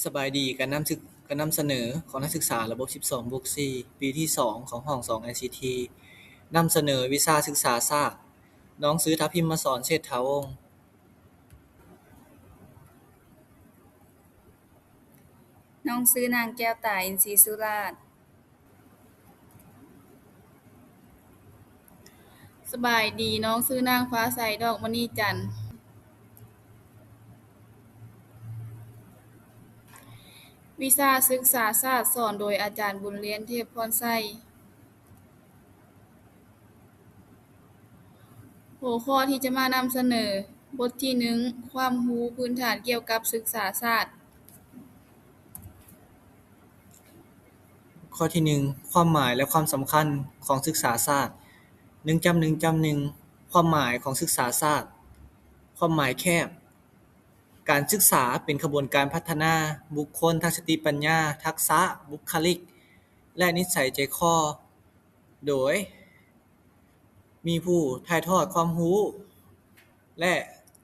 สบายดีการนำเสนอของนักศึกษาระบบ 12+4 ปีที่ 2 ของห้อง 2 ICT นำเสนอวิชาศึกษาศาสตร์น้องซื้อทัพพิมมาสอนเชษฐาวงศ์น้องซื้อนางแก้วตาอินทรีสุราษฎร์สบายดีน้องซื้อนางฟ้าใสดอกมณีจันทร์วิชาศึกษาศาสตร์สอนโดยอาจารย์บุญเรียนเทพพรไส้หัวข้อที่จะมานำเสนอบทที่ 1 ความรู้พื้นฐานเกี่ยวกับศึกษาศาสตร์ข้อที่ 1 ความหมายและความสำคัญของศึกษาศาสตร์ 1.1.1 ความหมายของศึกษาศาสตร์ความหมายแคบการศึกษาเป็นขบวนการพัฒนาบุคคลทางสติปัญญา ทักษะ บุคลิก และนิสัยใจคอ โดยมีผู้ถ่ายทอดความรู้และ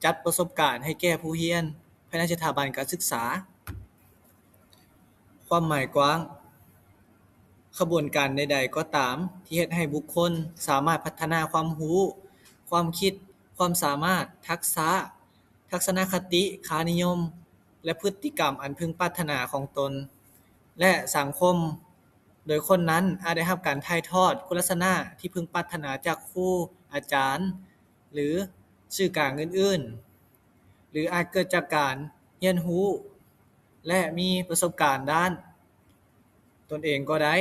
จัดประสบการณ์ให้แก่ผู้เรียนภายในสถาบันการศึกษา ความหมายกว้างขบวนการใดๆก็ตามที่เฮ็ดให้บุคคลสามารถพัฒนาความรู้ ความคิด ความสามารถ ทักษะ ทัศนคติ ค่านิยม และพฤติกรรมอันพึงปรารถนาของตน และสังคม โดยคนนั้นอาจได้รับการถ่ายทอดคุณลักษณะที่พึงปรารถนาจากครู อาจารย์ หรือสื่อกลางอื่นๆ หรืออาจเกิดจากการเรียนรู้และมีประสบการณ์ด้านตนเองก็ได้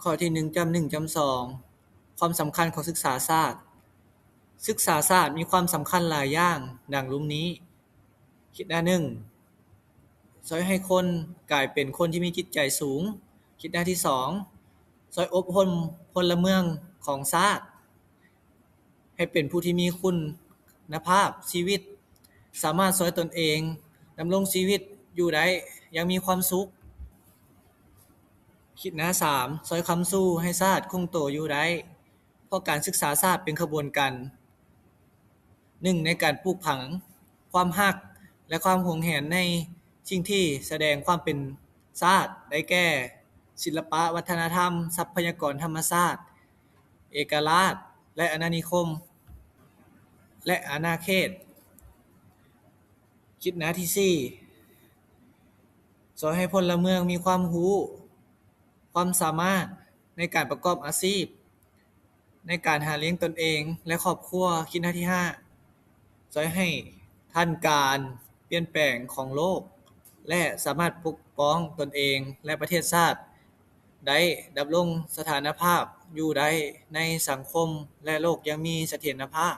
ข้อที่ 1.1.2 ความสำคัญของศึกษาศาสตร์ศึกษาศาสตร์มีความสำคัญหลายอย่างดังรุมนี้คิดหน้า 1 ช่วยให้คนกลายเป็นคนที่มีจิตใจสูงคิดหน้าที่ 2 ช่วยอบรมพลเมืองของชาติให้เป็นผู้ที่มีคุณภาพชีวิตสามารถช่วยตนเองดำรงชีวิตอยู่ได้อย่างมีความสุขคิดหน้า 3 ช่วยค้ำสู้ให้ชาติคงโตอยู่ได้เพราะการศึกษาศาสตร์เป็นขบวนการหนึ่งในการปลูกฝังความรักและความหวงแหนในสิ่งที่แสดงความเป็นชาติได้แก่ศิลปะวัฒนธรรมทรัพยากรธรรมชาติเอกราชและอาณานิคมและอาณาเขตคิดหน้าที่ 4 สอนให้พลเมืองมีความรู้ความสามารถในการประกอบอาชีพในการหาเลี้ยงตนเองและครอบครัวคิดหน้าที่ 5 สอนให้ทันการเปลี่ยนแปลงของโลกและสามารถปกป้องตนเองและประเทศชาติได้ดำรงสถานภาพอยู่ได้ในสังคมและโลกอยังมีเสถียรภาพ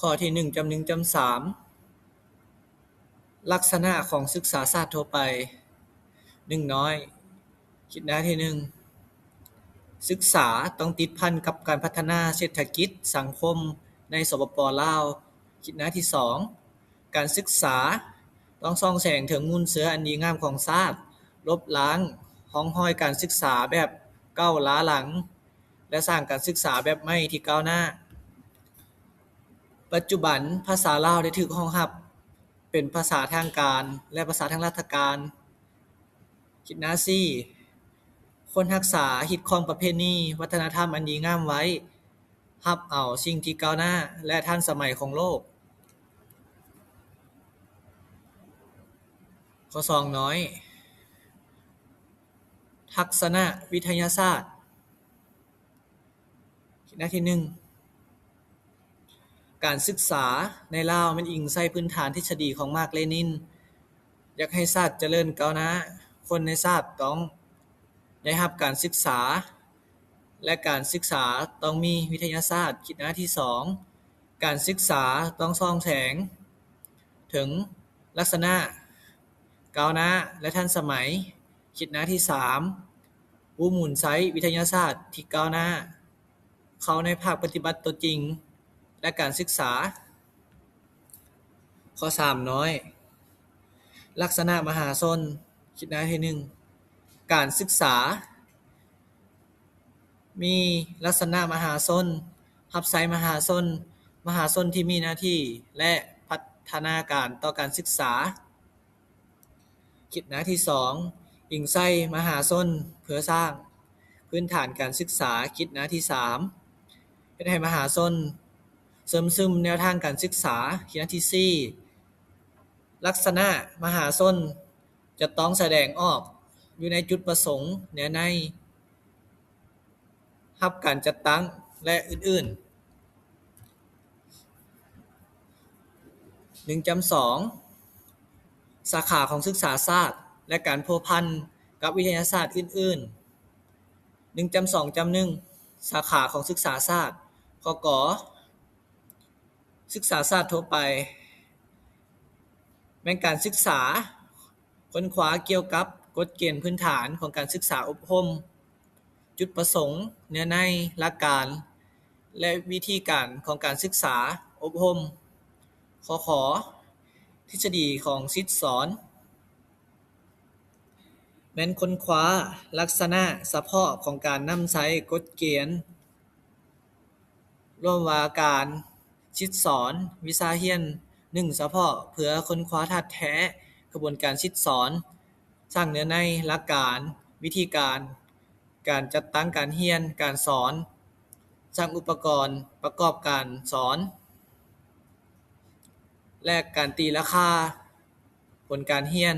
ข้อที่ 1.1.3 ลักษณะของศึกษาศาสตร์ทั่วไป1น้อยคิดหน้าที่ 1ศึกษาต้องติดพันกับการพัฒนาเศรษฐกิจสังคมในสปป.ลาวคิดหน้าที่ 2การศึกษาต้องส่องแสงถึงมูลเสืออันดีงามของชาติลบล้างร่องรอยการศึกษาแบบก้าวล้าหลังและสร้างการศึกษาแบบใหม่ที่ก้าวหน้าปัจจุบันภาษาลาวได้ถูกรองรับเป็นภาษาทางการและภาษาทางราชการคิดหน้า 4คนรักษาฮิตครองประเพณีวัฒนธรรมอันดีงามไว้รับเอาสิ่งที่ก้าวหน้าและทันสมัยของโลกข้อ 2 น้อยทักษณะวิทยาศาสตร์คิดหน้าที่ 1การศึกษาในลาวมันอิงใส่พื้นฐานทฤษฎีของมาร์กเลนินอยากให้ชาติเจริญก้าวหน้าคนในชาติต้องได้รับการศึกษาและการศึกษาต้องมีวิทยาศาสตร์คิดหน้าที่ 2การศึกษาต้องส่องแสงถึงลักษณะก้าวหน้าและทันสมัยคิดหน้าที่ 3ผู้หมุนใช้วิทยาศาสตร์ที่ก้าวหน้าเข้าในภาคปฏิบัติตัวจริงและการศึกษาข้อ 3 น้อยลักษณะมหาชนคิดหน้าที่ 1การศึกษา มีลักษณะมหาชนรับใช้มหาชนมหาชนที่มีหน้าที่และพัฒนาการต่อการศึกษาคิดหน้าที่2อิงใส่มหาชนเพื่อสร้างพื้นฐานการศึกษาคิดหน้าที่3เฮ็ดให้มหาชนเสริมซึมแนวทางการศึกษาคิดหน้าที่4ลักษณะมหาชนจะต้องแสดงออกอยู่ในจุดประสงค์แนวในรับการจัดตั้งและอื่นๆ1.2 สาขาของศึกษาศาสตร์และการพัวพันกับวิทยาศาสตร์อื่นๆ 1.2.1 สาขาของศึกษาศาสตร์ขกศึกษาศาสตร์ทั่วไปแม่นการศึกษาค้นคว้าเกี่ยวกับกฎเกณฑ์พื้นฐานของการศึกษาอบรมจุดประสงค์เนื้อในหลักการและวิธีการของการศึกษาอบรมขทฤษฎีของศิษย์สอนแม่นค้นคว้าลักษณะเฉพาะของการนำใช้กฎเกณฑ์รวมว่าการศิษย์สอนวิชาเรียน1เฉพาะเพื่อค้นคว้าทัดแท้กระบวนการศิษย์สอนสร้างเนื้อในหลักการวิธีการการจัดตั้งการเรียนการสอนสร้างอุปกรณ์ประกอบการสอนและการตีราคาผลการเรียน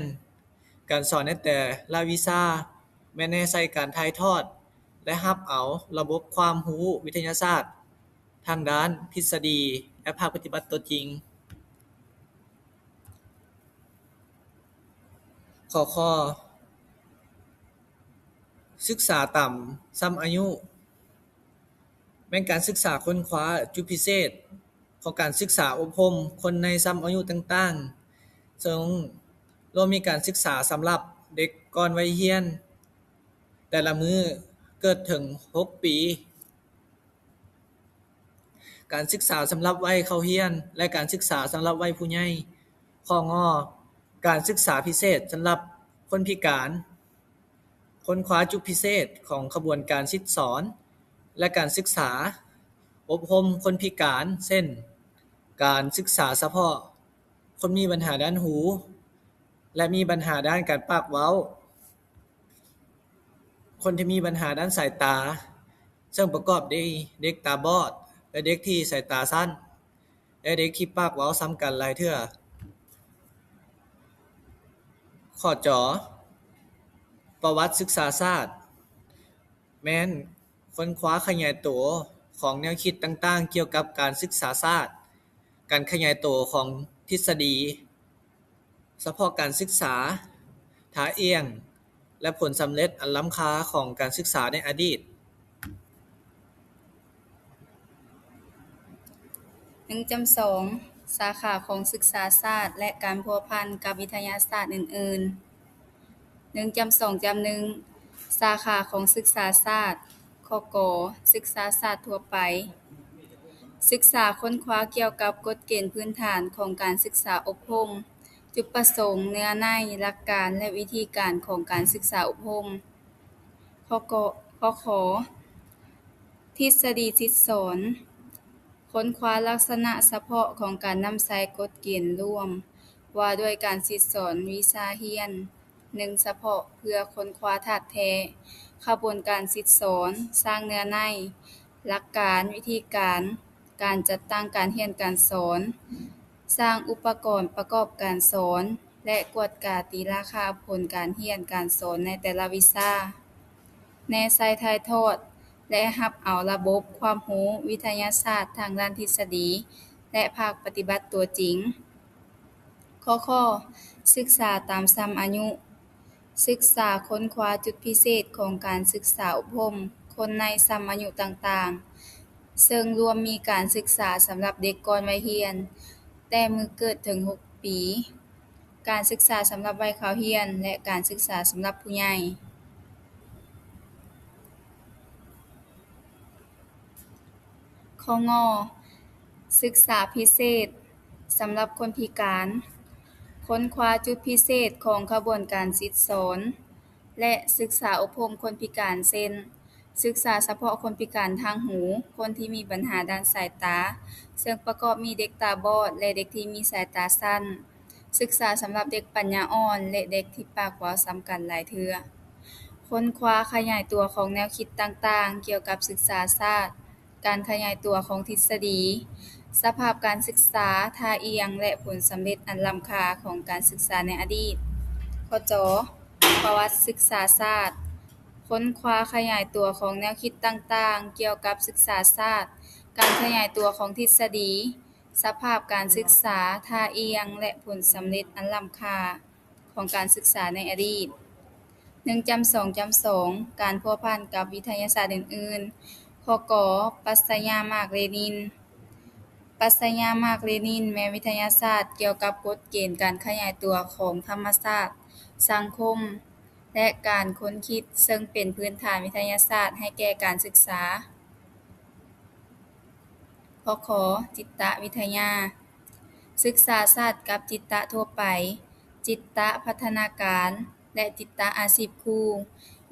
การสอนในแต่ละวิชาแม่นให้ใช้การถ่ายทอดและรับเอาระบบความรู้วิทยาศาสตร์ทางด้านทฤษฎีและภาคปฏิบัติตัวจริงขศึกษาต่ำซ้ำอายุแม่นการศึกษาค้นคว้าจุดพิเศษของการศึกษาอบรมคนในซ้ำอายุต่างๆซึ่งรวมมีการศึกษาสำหรับเด็กก่อนวัยเรียนแต่ละมื้อเกิดถึง6ปีการศึกษาสำหรับวัยเข้าเรียนและการศึกษาสำหรับวัยผู้ใหญ่งการศึกษาพิเศษสำหรับคนพิการค้นคว้าจุดพิเศษของขบวนการศิษย์สอนและการศึกษาอบรมคนพิการเช่นการศึกษาเฉพาะคนมีปัญหาด้านหูและมีปัญหาด้านการปากเว้าคนที่มีปัญหาด้านสายตาซึ่งประกอบด้วยเด็กตาบอดและเด็กที่สายตาสั้นและเด็กที่ปากเว้าซ้ำกันหลายเทื่อข้อจอประวัติศึกษาศาสตร์แม้นค้นคว้าขยายตัวของแนวคิดต่างๆเกี่ยวกับการศึกษาศาสตร์การขยายตัวของทฤษฎีเฉพาะการศึกษาท้าเอียงและผลสำเร็จอันล้ำค่าของการศึกษาในอดีต 1.2 สาขาของศึกษาศาสตร์และการพัวพันกับวิทยาศาสตร์อื่นๆ 1.2.1 สาขาของศึกษาศาสตร์ขกศึกษาศาสตร์ทั่วไปศึกษาค้นคว้าเกี่ยวกับกฎเกณฑ์พื้นฐานของการศึกษาอบรมจุดประสงค์เนื้อในหลักการและวิธีการของการศึกษาอบรมขทฤษฎีศิษย์สอนค้นคว้าลักษณะเฉพาะของการนำใช้กฎเกณฑ์ร่วมว่าด้วยการศิษย์สอนวิชาเรียน1เฉพาะเพื่อค้นคว้าทัดแท้ขบวนการศิษย์สอนสร้างเนื้อในหลักการวิธีการการจัดตั้งการเรียนการสอนสร้างอุปกรณ์ประกอบการสอนและกวดกาตีราคาผลการเรียนการสอนในแต่ละวิชาแนวใช้ถ่ายทอดและรับเอาระบบความรู้วิทยาศาสตร์ทางด้านทฤษฎีและภาคปฏิบัติตัวจริงศึกษาตามซ้ำอายุศึกษาค้นคว้าจุดพิเศษของการศึกษาอบรมคนในซ้ำอายุต่างๆซึ่งรวมมีการศึกษาสำหรับเด็กก่อนวัยเรียนแต่มื้อเกิดถึง6ปีการศึกษาสำหรับวัยเข้าเรียนและการศึกษาสำหรับผู้ใหญ่ศึกษาพิเศษสำหรับคนพิการค้นคว้าจุดพิเศษของขบวนการศิษย์สอนและศึกษาอบรมคนพิการเช่น ศึกษาเฉพาะคนพิการทางหู คนที่มีปัญหาด้านสายตา ซึ่งประกอบมีเด็กตาบอดและเด็กที่มีสายตาสั้น ศึกษาสำหรับเด็กปัญญาอ่อนและเด็กที่ปากเว้าซ้ำกันหลายเทื่อ ค้นคว้าขยายตัวของแนวคิดต่างๆ เกี่ยวกับศึกษาศาสตร์ การขยายตัวของทฤษฎี สภาพการศึกษา ท่าเอียง และผลสำเร็จอันล้ำค่าของการศึกษาในอดีต ข้อจอประวัติศึกษาศาสตร์ ค้นคว้าขยายตัวของแนวคิดต่างๆ เกี่ยวกับศึกษาศาสตร์ การขยายตัวของทฤษฎี สภาพการศึกษา ท่าเอียง และผลสำเร็จอันล้ำค่าของการศึกษาในอดีต 1.2.2 การพัวพันกับวิทยาศาสตร์อื่นๆ ข้อกปรัชญามาร์กเลนิน ปรัชญามาร์กเลนินแม่นวิทยาศาสตร์เกี่ยวกับกฎเกณฑ์การขยายตัวของธรรมศาสตร์ สังคม และการค้นคิดซึ่งเป็นพื้นฐานวิทยาศาสตร์ให้แก่การศึกษา ข้อขจิตวิทยา ศึกษาศาสตร์กับจิตทั่วไป จิตพัฒนาการ และจิตอาชีพครู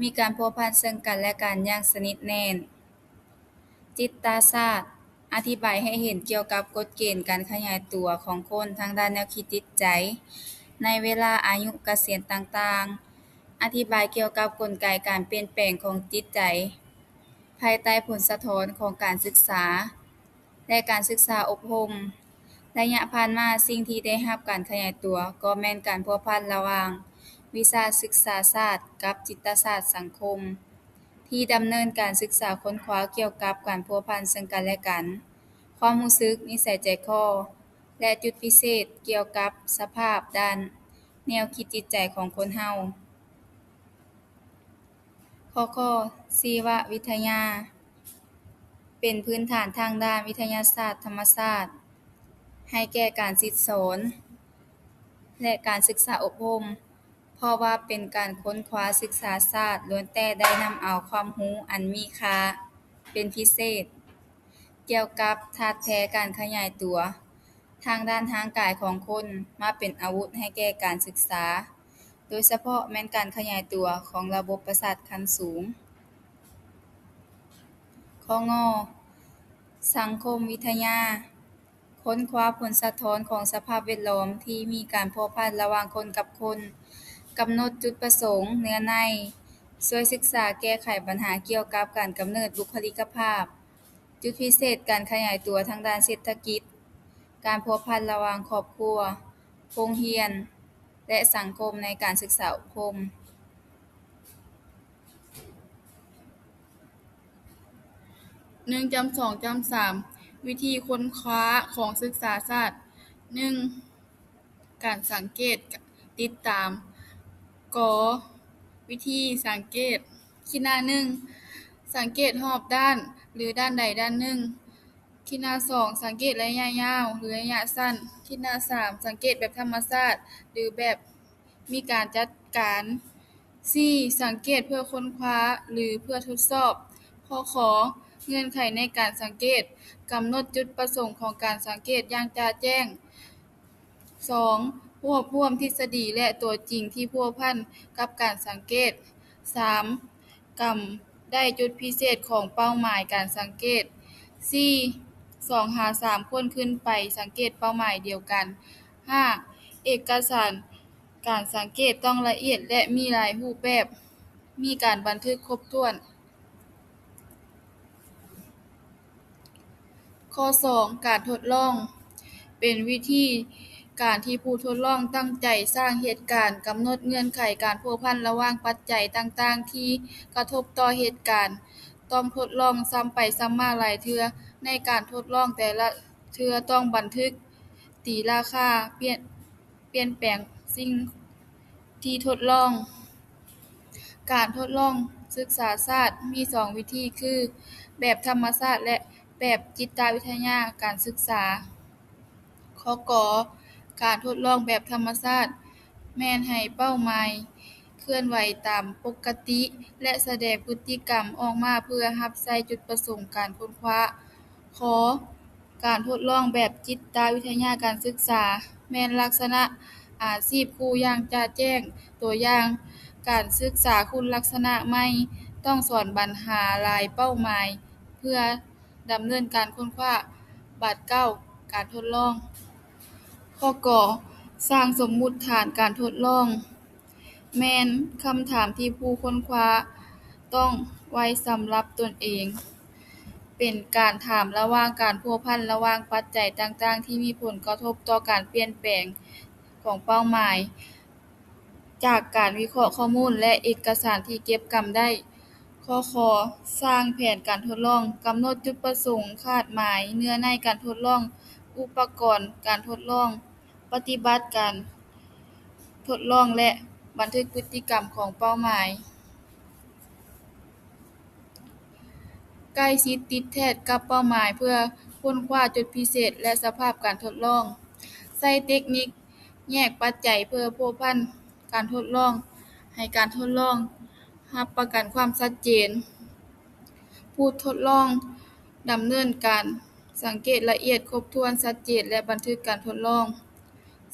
มีการพัวพันซึ่งกันและกันอย่างสนิทแน่น จิตศาสตร์ อธิบายให้เห็นเกี่ยวกับกฎเกณฑ์การขยายตัวของคนทางด้านแนวคิดจิตใจ ในเวลาอายุเกษียณต่างๆ อธิบายเกี่ยวกับกลไกการเปลี่ยนแปลงของจิตใจ ภายใต้ผลสะท้อนของการศึกษา และการศึกษาอบรม ระยะผ่านมาสิ่งที่ได้รับการขยายตัวก็แม่นการพัวพันระหว่าง วิชาศึกษาศาสตร์กับจิตศาสตร์สังคม ที่ดำเนินการศึกษาค้นคว้าเกี่ยวกับการพัวพันซึ่งกันและกัน ความรู้สึก นิสัยใจคอ และจุดพิเศษเกี่ยวกับสภาพด้านแนวคิดจิตใจของคนเฮา ข้อชีววิทยา เป็นพื้นฐานทางด้านวิทยาศาสตร์ธรรมศาสตร์ ให้แก่การสิษย์สอนและการศึกษาอบรม เพราะว่าเป็นการค้นคว้าศึกษาศาสตร์ล้วนแต่ได้นำเอาความรู้อันมีค่าเป็นพิเศษ เกี่ยวกับธาตุแท้การขยายตัว ทางด้านทางกายของคนมาเป็นอาวุธให้แก่การศึกษา โดยเฉพาะแม่นการขยายตัวของระบบประสาทขั้นสูง ข้องอสังคมวิทยา ค้นคว้าผลสะท้อนของสภาพแวดล้อมที่มีการพัวพันระหว่างคนกับคน กำหนดจุดประสงค์ เนื้อใน ช่วยศึกษาแก้ไขปัญหาเกี่ยวกับการกำเนิดบุคลิกภาพ จุดพิเศษการขยายตัวทางด้านเศรษฐกิจ การพัวพันระหว่างครอบครัว โรงเรียน และสังคมในการศึกษาอบรม 1.2.3 วิธีค้นคว้าของศึกษาศาสตร์ 1. การสังเกตติดตาม ก. วิธีสังเกตขีดหน้า 1 สังเกตรอบด้านหรือด้านใดด้านหนึ่งขีดหน้า 2 สังเกตระยะยาวหรือระยะสั้นขีดหน้า 3 สังเกตแบบธรรมชาติหรือแบบมีการจัดการ 4. สังเกตเพื่อค้นคว้าหรือเพื่อทดสอบ ข้อขอเงื่อนไขในการสังเกต กำหนดจุดประสงค์ของการสังเกตอย่างจ่าแจ้ง 2. รวบรวมทฤษฎีและตัวจริงที่พัวพันกับการสังเกต 3. กำได้จุดพิเศษของเป้าหมายการสังเกต 4. 2 หา 3 คนขึ้นไปสังเกตเป้าหมายเดียวกัน 5. เอกสารการสังเกตต้องละเอียดและมีหลายรูปแบบ มีการบันทึกครบถ้วน ข้อ 2 การทดลอง เป็นวิธีการที่ผู้ทดลองตั้งใจสร้างเหตุการณ์ กำหนดเงื่อนไขการพัวพันระหว่างปัจจัยต่างๆที่กระทบต่อเหตุการณ์ ต้องทดลองซ้ำไปซ้ำมาหลายเทื่อ ในการทดลองแต่ละเทื่อต้องบันทึก ตีราคา เปลี่ยนแปลงสิ่งที่ทดลอง การทดลองศึกษาศาสตร์มี 2 วิธีคือ แบบธรรมชาติและแบบจิตวิทยาการศึกษา ข้อกการทดลองแบบธรรมชาติแม่นให้เป้าหมายเคลื่อนไหวตามปกติและแสดงพฤติกรรมออกมาเพื่อรับใช้จุดประสงค์การค้นคว้า ขการทดลองแบบจิตวิทยาการศึกษาแม่นลักษณะอาชีพครูอย่างจ่าแจ้ง ตัวอย่างการศึกษาคุณลักษณะใหม่ ต้องสอนปัญหาหลายเป้าหมายเพื่อดำเนินการค้นคว้าบัดเก้าการทดลองข้อกสร้างสมมุติฐานการทดลองแม่นคำถามที่ผู้ค้นคว้าต้องไว้สำหรับตนเองเป็นการถามระหว่างการพัวพันระหว่างปัจจัยต่างๆที่มีผลกระทบต่อการเปลี่ยนแปลงของเป้าหมายจากการวิเคราะห์ข้อมูลและเอกสารที่เก็บกำได้ข้อสร้างแผนการทดลองกำหนดจุดประสงค์คาดหมายเนื้อในการทดลองอุปกรณ์การทดลองปฏิบัติการทดลองและบันทึกพฤติกรรมของเป้าหมายใกล้ชิดติดแทดกับเป้าหมายเพื่อค้นคว้าจุดพิเศษและสภาพการทดลองใช้เทคนิคแยกปัจจัยเพื่อพัวพันการทดลองให้การทดลองรับประกันความชัดเจนผู้ทดลองดำเนินการสังเกตละเอียดครบถ้วนชัดเจนและบันทึกการทดลอง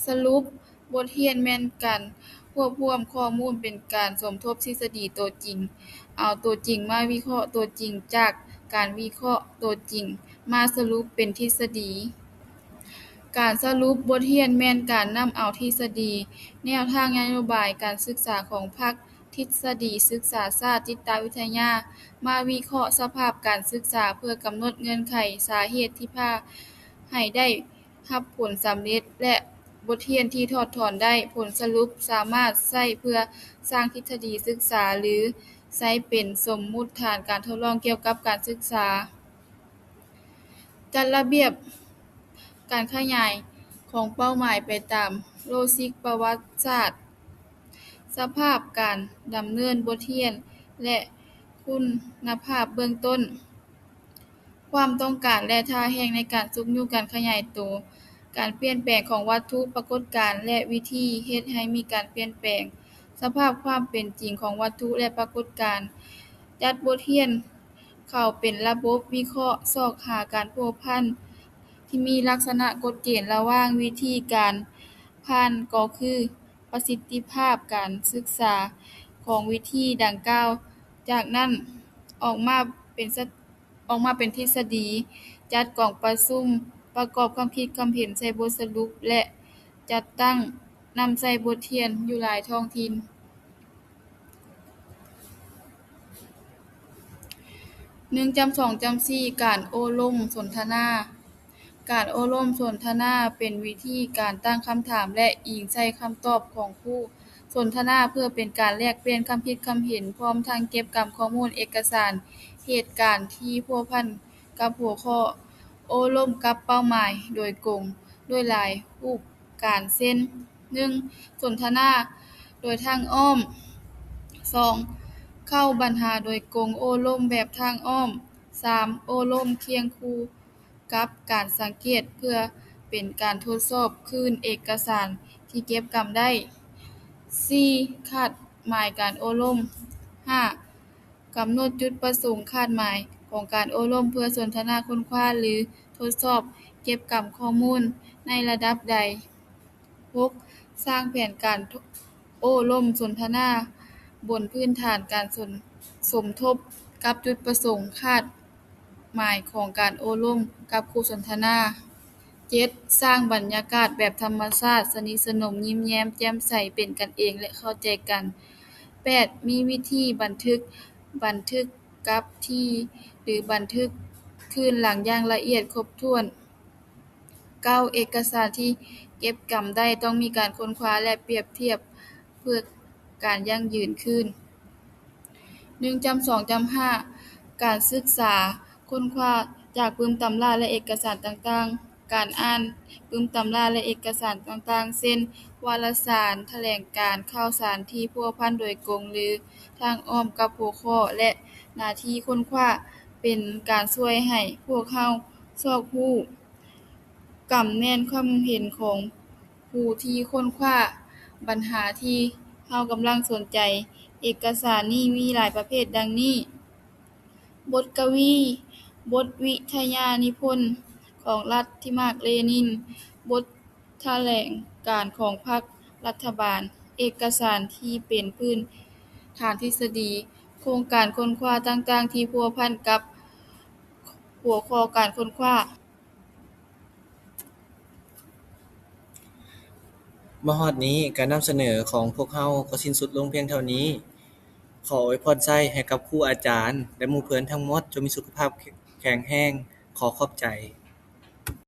สรุปบทเรียนแม่นการรวบรวมข้อมูลเป็นการสมทบทฤษฎีตัวจริงเอาตัวจริงมาวิเคราะห์ตัวจริงจากการวิเคราะห์ตัวจริงมาสรุปเป็นทฤษฎีการสรุปบทเรียนแม่นการนำเอาทฤษฎีแนวทางนโยบายการศึกษาของพรรคทฤษฎีศึกษาศาสตร์จิตวิทยามาวิเคราะห์สภาพการศึกษาเพื่อกำหนดเงื่อนไขสาเหตุที่พาให้ได้รับผลสำเร็จและบทเรียนที่ถอดถอนได้ผลสรุปสามารถใช้เพื่อสร้างทฤษฎีศึกษาหรือใช้เป็นสมมุติฐานการทดลองเกี่ยวกับการศึกษาจัดระเบียบการขยายของเป้าหมายไปตามโลจิกประวัติศาสตร์สภาพการดำเนินบทเรียนและคุณภาพเบื้องต้นความต้องการและท่าแห่งในการสุกยุการขยายตัวการเปลี่ยนแปลงของวัตถุปรากฏการณ์และวิธีเฮ็ดให้มีการเปลี่ยนแปลงสภาพความเป็นจริงของวัตถุและปรากฏการณ์จัดบทเรียนเข้าเป็นระบบวิเคราะห์ซอกหาการพัวพันที่มีลักษณะกฎเกณฑ์ระหว่างวิธีการผ่านก็คือประสิทธิภาพการศึกษาของวิธีดังกล่าวจากนั้นออกมาเป็นทฤษฎีจัดกล่องประชุมประกอบความคิดความเห็นใส่บทสรุปและจัดตั้งนำใส่บทเรียนอยู่หลายท้องถิ่น1.2.4 การโอ้ร่มสนทนาการโอ้ร่มสนทนาเป็นวิธีการตั้งคำถามและอิงใส่คำตอบของผู้สนทนาเพื่อเป็นการแลกเปลี่ยนความคิดความเห็นพร้อมทั้งเก็บกำข้อมูลเอกสารเหตุการณ์ที่พัวพันกับหัวข้อโอ้ร่มกับเป้าหมายโดยกงด้วยหลายรูปการเช่น 1. สนทนาโดยทางอ้อม 2. เข้าปัญหาโดยกงโอ้ร่มแบบทางอ้อม 3. โอ้ร่มเคียงคู่กับการสังเกตเพื่อเป็นการทดสอบคลื่นเอกสารที่เก็บกำได้ 4. คาดหมายการโอ้ร่ม 5. กำหนดจุดประสงค์คาดหมายของการโอ้ร่มเพื่อสนทนาค้นคว้าหรือทดสอบเก็บกำข้อมูลในระดับใด 6. สร้างแผนการโอ้ร่มสนทนาบนพื้นฐานการสมทบกับจุดประสงค์คาดหมายของการโอ้ร่มกับคู่สนทนา 7. สร้างบรรยากาศแบบธรรมชาติสนิทสนมยิ้มแย้มแจ่มใสเป็นกันเองและเข้าใจกัน 8. มีวิธีบันทึกกับที่หรือบันทึกคืนหลังอย่างละเอียดครบถ้วน 9. เอกสารที่เก็บกำได้ต้องมีการค้นคว้าและเปรียบเทียบเพื่อการยั่งยืนขึ้น 1.2.5 การศึกษาค้นคว้าจากปึ้มตำราและเอกสารต่างๆการอ่านปึ้มตำราและเอกสารต่างๆเช่นวารสารแถลงการณ์ข่าวสารที่พัวพันโดยกงหรือทางอ้อมกับหัวข้อและหน้าที่ค้นคว้าเป็นการช่วยให้พวกเราซอกรู้กำแน่นความเห็นของผู้ที่ค้นคว้าปัญหาที่เรากำลังสนใจเอกสารนี้มีหลายประเภทดังนี้บทกวีบทวิทยานิพนธ์ของรัฐิมาร์กเลนินบทแถลงการณ์ของพรรครัฐบาลเอกสารที่เป็นพื้นฐานทฤษฎี ครงการค้นคว้าต่างๆที่พัวพันกับหัวข้อการค้นคว้ามาฮอดนี้การนำเสนอของพวกเราก็สิ้นสุดลงเพียงเท่านี้ ขออวยพรไส้ให้กับครูอาจารย์และหมู่เพื่อนทั้งหมดจงมีสุขภาพแข็งแรงขอขอบใจ